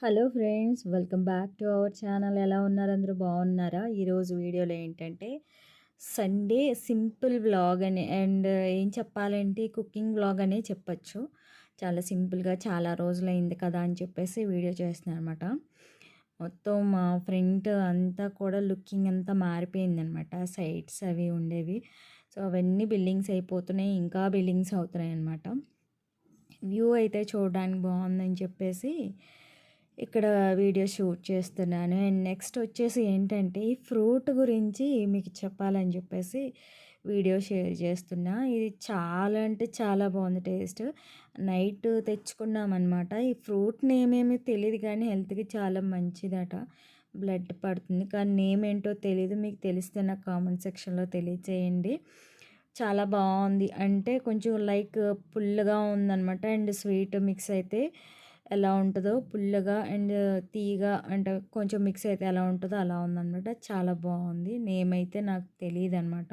Hello friends, welcome back to our channel. ఎలా ఉన్నారు? అందరూ బాగున్నారా? ఈరోజు వీడియోలో ఏంటంటే సండే సింపుల్ వ్లాగ్ అని ఏం చెప్పాలంటే కుకింగ్ వ్లాగ్ అనే చెప్పచ్చు. చాలా సింపుల్గా చాలా రోజులైంది కదా అని చెప్పేసి వీడియో చేస్తున్నాను అనమాట. మొత్తం మా ఫ్రంట్ అంతా కూడా లుకింగ్ అంతా మారిపోయిందనమాట. సైడ్స్ అవి ఉండేవి. సో అవన్నీ బిల్డింగ్స్ అయిపోతున్నాయి, ఇంకా బిల్డింగ్స్ అవుతున్నాయి అనమాట. వ్యూ అయితే చూడడానికి బాగుందని చెప్పేసి ఇక్కడ వీడియో షూట్ చేస్తున్నాను. అండ్ నెక్స్ట్ వచ్చేసి ఏంటంటే ఈ ఫ్రూట్ గురించి మీకు చెప్పాలని చెప్పేసి వీడియో షేర్ చేస్తున్నా. ఇది చాలా అంటే చాలా బాగుంది టేస్ట్. నైట్ తెచ్చుకున్నామన్నమాట. ఈ ఫ్రూట్ నేమ్ ఏమీ తెలియదు కానీ హెల్త్కి చాలా మంచిదట. బ్లడ్ పడుతుంది కానీ నేమ్ ఏంటో తెలీదు. మీకు తెలిస్తే నాకు కామెంట్ సెక్షన్లో తెలియచేయండి. చాలా బాగుంది. అంటే కొంచెం లైక్ పుల్లగా ఉందన్నమాట. అండ్ స్వీట్ మిక్స్ అయితే ఎలా ఉంటుందో, పుల్లగా అండ్ తీయగా అంటే కొంచెం మిక్స్ అయితే ఎలా ఉంటుందో అలా ఉందన్నమాట. చాలా బాగుంది. నేమ్ అయితే నాకు తెలియదన్నమాట.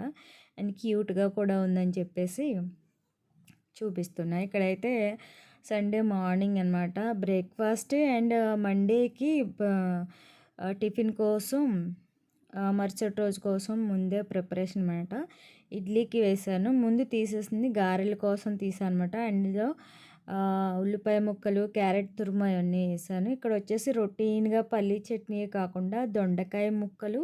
అండ్ క్యూట్గా కూడా ఉందని చెప్పేసి చూపిస్తున్నా. ఇక్కడైతే సండే మార్నింగ్ అనమాట. బ్రేక్ఫాస్ట్ అండ్ మండేకి టిఫిన్ కోసం మరుసటి రోజు కోసం ముందే ప్రిపరేషన్ అనమాట. ఇడ్లీకి వేసాను. ముందు తీసేసింది గారెల కోసం తీసాను అనమాట. అందులో ఉల్లిపాయ ముక్కలు, క్యారెట్ తురుము అవన్నీ వేసాను. ఇక్కడ వచ్చేసి రొటీన్గా పల్లీ చట్నీ కాకుండా దొండకాయ ముక్కలు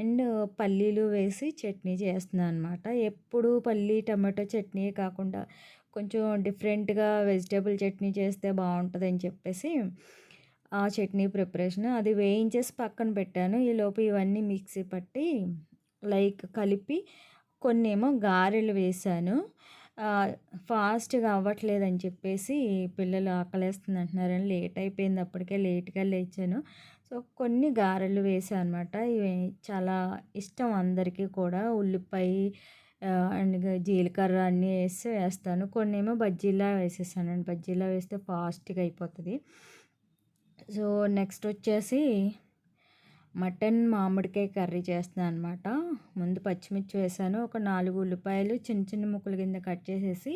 అండ్ పల్లీలు వేసి చట్నీ చేస్తున్నాను అనమాట. ఎప్పుడు పల్లీ టమాటో చట్నీ కాకుండా కొంచెం డిఫరెంట్గా వెజిటేబుల్ చట్నీ చేస్తే బాగుంటుందని చెప్పేసి ఆ చట్నీ ప్రిపరేషన్ అది వేయించేసి పక్కన పెట్టాను. ఈలోపు ఇవన్నీ మిక్సీ పట్టి లైక్ కలిపి కొన్నేమో గారెలు వేశాను. ఫాస్ట్గా అవ్వట్లేదని చెప్పేసి పిల్లలు ఆకలేస్తుంది అంటున్నారని లేట్ అయిపోయింది. అప్పటికే లేట్గా లేచాను. సో కొన్ని గారెలు వేసాను అనమాట. ఇవి చాలా ఇష్టం అందరికీ కూడా. ఉల్లిపాయ అండ్ జీలకర్ర అన్నీ వేస్తాను. కొన్ని ఏమో బజ్జీలా వేసేసానండి. బజ్జీలా వేస్తే ఫాస్ట్గా అయిపోతుంది. సో నెక్స్ట్ వచ్చేసి మటన్ మామిడికాయ కర్రీ చేస్తున్నాను అనమాట. ముందు పచ్చిమిర్చి వేసాను. ఒక 4 ఉల్లిపాయలు చిన్న చిన్న ముక్కలు కింద కట్ చేసేసి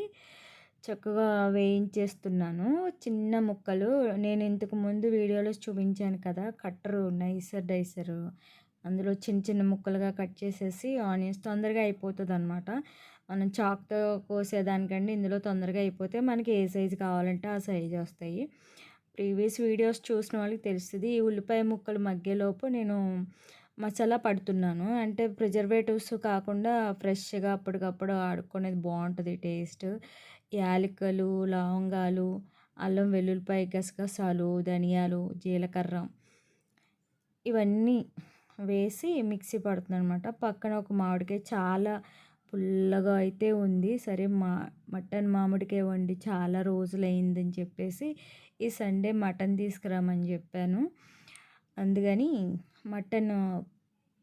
చక్కగా వేయించేస్తున్నాను. చిన్న ముక్కలు నేను ఇంతకు ముందు వీడియోలో చూపించాను కదా, కట్టరు డైసరు అందులో చిన్న చిన్న ముక్కలుగా కట్ చేసేసి ఆనియన్స్ తొందరగా అయిపోతుంది అనమాట. మనం చాక్తో కోసేదానికంటే ఇందులో తొందరగా అయిపోతే మనకి ఏ సైజు కావాలంటే ఆ సైజు వస్తాయి. ప్రీవియస్ వీడియోస్ చూసిన వాళ్ళకి తెలుస్తుంది. ఈ ఉల్లిపాయ ముక్కలు మగ్గేలోపు నేను మసాలా పడుతున్నాను. అంటే ప్రిజర్వేటివ్స్ కాకుండా ఫ్రెష్గా అప్పటికప్పుడు ఆడుకునేది బాగుంటుంది టేస్ట్. యాలకులు, లవంగాలు, అల్లం వెల్లుల్లిపాయ, గసగసాలు, ధనియాలు, జీలకర్ర ఇవన్నీ వేసి మిక్సీ పడుతున్నాను అనమాట. పక్కన ఒక మామిడికాయ చాలా పుల్లగా అయితే ఉంది. సరే మటన్ మామిడికాయ వండి చాలా రోజులైందని చెప్పేసి ఈ సండే మటన్ తీసుకురామని చెప్పాను. అందుకని మటన్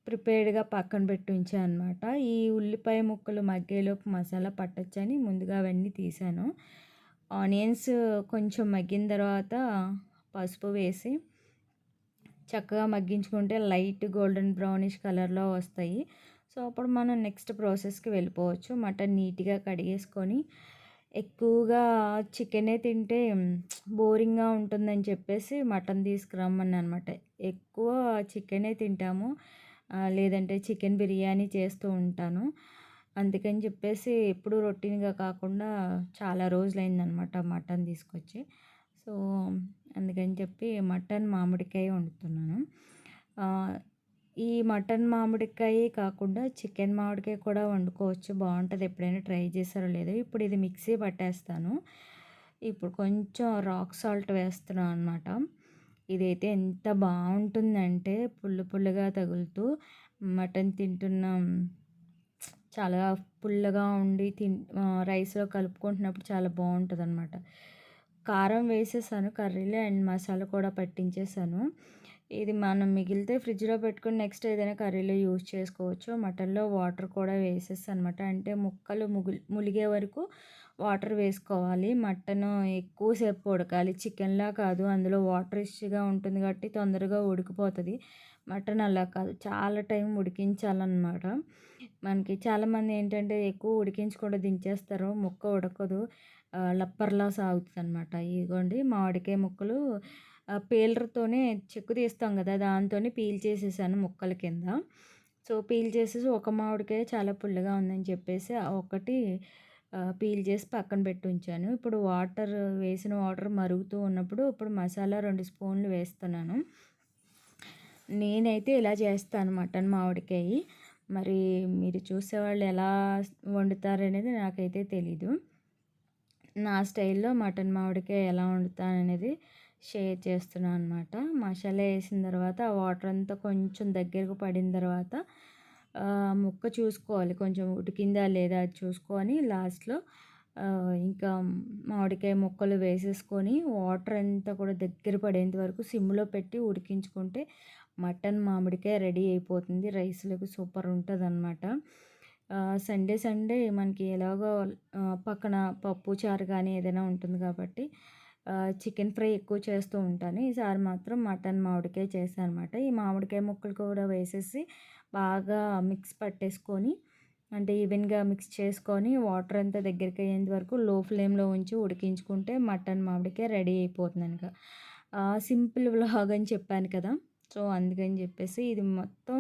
ప్రిపేర్డ్గా పక్కన పెట్టి ఉంచాను అనమాట. ఈ ఉల్లిపాయ ముక్కలు మగ్గేలోపు మసాలా పట్టొచ్చని ముందుగా అవన్నీ తీసాను. ఆనియన్స్ కొంచెం మగ్గిన తర్వాత పసుపు వేసి చక్కగా మగ్గించుకుంటే లైట్ గోల్డెన్ బ్రౌనిష్ కలర్లో వస్తాయి. సో అప్పుడు మనం నెక్స్ట్ ప్రాసెస్కి వెళ్ళిపోవచ్చు. మటన్ నీట్గా కడిగేసుకొని, ఎక్కువగా చికెనే తింటే బోరింగ్గా ఉంటుందని చెప్పేసి మటన్ తీసుకురమ్మని అనమాట. ఎక్కువ చికెనే తింటాము, లేదంటే చికెన్ బిర్యానీ చేస్తూ ఉంటాను. అందుకని చెప్పేసి ఎప్పుడు రొటీన్గా కాకుండా చాలా రోజులైందనమాట మటన్ తీసుకొచ్చి. సో అందుకని చెప్పి మటన్ మామిడికాయ వండుతున్నాను. ఈ మటన్ మామిడికాయ కాకుండా చికెన్ మామిడికాయ కూడా వండుకోవచ్చు, బాగుంటుంది. ఎప్పుడైనా ట్రై చేశారో లేదో. ఇప్పుడు ఇది మిక్సీ పట్టేస్తాను. ఇప్పుడు కొంచెం రాక్ సాల్ట్ వేస్తున్నాను అనమాట. ఇదైతే ఎంత బాగుంటుందంటే పుల్ల పుల్లగా తగులుతూ మటన్ తింటున్నాం. చాలా పుల్లగా ఉండి రైస్లో కలుపుకుంటున్నప్పుడు చాలా బాగుంటుంది అనమాట. కారం వేసేసాను కర్రీలో అండ్ మసాలా కూడా పట్టించేసాను. ఇది మనం మిగిలితే ఫ్రిడ్జ్లో పెట్టుకుని నెక్స్ట్ ఏదైనా కర్రీలో యూజ్ చేసుకోవచ్చు. మటన్లో వాటర్ కూడా వేసేస్తాను అనమాట. అంటే ముక్కలు ములిగే వరకు వాటర్ వేసుకోవాలి. మటన్ ఎక్కువసేపు ఉడకాలి, చికెన్లా కాదు. అందులో వాటర్ రిచ్గా ఉంటుంది కాబట్టి తొందరగా ఉడికిపోతుంది. మటన్ అలా కాదు, చాలా టైం ఉడికించాలన్నమాట. మనకి చాలామంది ఏంటంటే ఎక్కువ ఉడికించకుండా దించేస్తారు, ముక్క ఉడకదు, లప్పర్లా సాగుతుంది అనమాట. ఇదిగోండి మామిడికాయ ముక్కలు పీలర్‌తోనే చెక్కు తీస్తాం గదా! దాంతోనే పీల్ చేసేసాను ముక్కల కింద. సో, పీల్ చేసేసి ఒక మామిడికాయ చాలా పుల్లగా ఉందని చెప్పేసి ఆ ఒకటి పీల్ చేసి పక్కన పెట్టి ఉంచాను. ఇప్పుడు వేసిన వాటర్ మరుగుతూ ఉన్నప్పుడు ఇప్పుడు మసాలా 2 స్పూన్లు వేస్తున్నాను. నేనైతే ఇలా చేస్తాను మటన్ మామిడికాయి. మరి మీరు చూసేవాళ్ళు ఎలా వండుతారనేది నాకైతే తెలీదు. నా స్టైల్‌లో మటన్ మామిడికాయ ఎలా వండుతాననేది షేర్ చేస్తున్నాను అనమాట. మసాలా ఏసిన తర్వాత ఆ వాటర్ అంతా కొంచెం దగ్గరకు పడిన తర్వాత ముక్క చూసుకోవాలి. కొంచెం ఉడికిందా లేదా అది చూసుకొని లాస్ట్‌లో ఇంకా మామిడికాయ ముక్కలు వేసేసుకొని వాటర్ అంతా కూడా దగ్గర పడేంత వరకు సిమ్‌లో పెట్టి ఉడికించుకుంటే మటన్ మామిడికాయ రెడీ అయిపోతుంది. రైస్‌లోకి సూపర్ ఉంటదనమాట. సండే సండే మనకి ఎలాగో పక్కన పప్పు, చారు గానీ ఏదైనా ఉంటుంది కాబట్టి చికెన్ ఫ్రై ఎక్కువ చేస్తూ ఉంటాను. ఈసారి మాత్రం మటన్ మామిడికాయ చేశాననమాట. ఈ మామిడికాయ ముక్కలు కూడా వేసేసి బాగా మిక్స్ పట్టేసుకొని అంటే ఈవెన్‌గా మిక్స్ చేసుకొని వాటర్ అంతా దగ్గరికయ్యేంత వరకు లో ఫ్లేమ్‌లో ఉంచి ఉడికించుకుంటే మటన్ మామిడికాయ రెడీ అయిపోతుందింక. సింపుల్ వ్లాగ్ అని చెప్పాను కదా! సో, అందుకని చెప్పేసి ఇది మొత్తం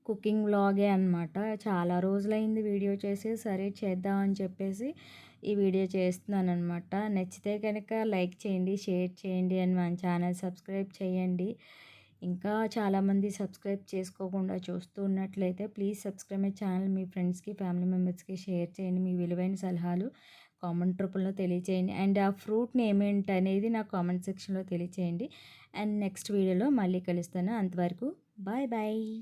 కుకింగ్ వ్లాగే అనమాట. చాలా రోజులైంది వీడియో చేసి, సరే చేద్దాం అని చెప్పేసి ఈ వీడియో చేస్తున్నాననమాట. నచ్చితే కనుక లైక్ చేయండి, షేర్ చేయండి అండ్ మన ఛానల్ సబ్స్క్రైబ్ చేయండి. ఇంకా చాలామంది సబ్స్క్రైబ్ చేసుకోకుండా చూస్తూ ఉన్నట్లయితే ప్లీజ్ సబ్స్క్రైబ్ మై ఛానల్. మీ ఫ్రెండ్స్‌కి, ఫ్యామిలీ మెంబర్స్‌కి షేర్ చేయండి. మీ విలువైన సలహాలు కామెంట్ రూపంలో తెలియచేయండి. అండ్ ఆ ఫ్రూట్ నేమ్ ఏంటనేది నాకు కామెంట్ సెక్షన్‌లో తెలియచేయండి. అండ్ నెక్స్ట్ వీడియోలో మళ్ళీ కలుస్తాను. అంతవరకు బాయ్ బాయ్.